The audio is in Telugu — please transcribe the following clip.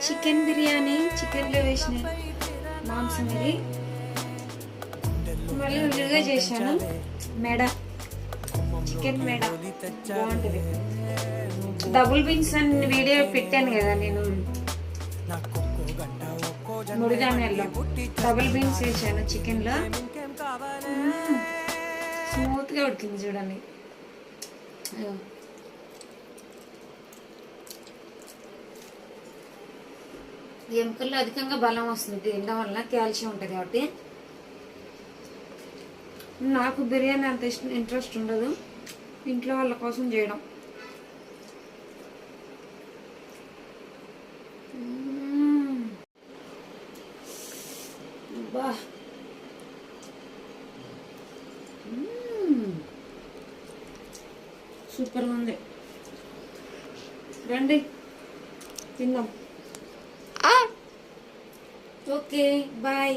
చికెన్ బిర్యానీ, చికెన్లో వేసిన మాంసం ఇది. మళ్ళీ ఉల్లిగా చేశాను మెడ, చికెన్ మెడ బాగుంటుంది. డబుల్ బీన్స్ అని వీడియో పెట్టాను కదా నేను, ముడిధాన్యాల్లో డబుల్ బీన్స్ వేసాను చికెన్లో. స్మూత్గా ఉడికింది చూడండి. ఎముకల్లో అధికంగా బలం వస్తుంది తినడం వల్ల, కాల్షియం ఉంటుంది కాబట్టి. నాకు బిర్యానీ అంత ఇంట్రెస్ట్ ఉండదు, ఇంట్లో వాళ్ళ కోసం చేయడం. బా సూపర్గా ఉంది, రండి తిందాం. Okay bye.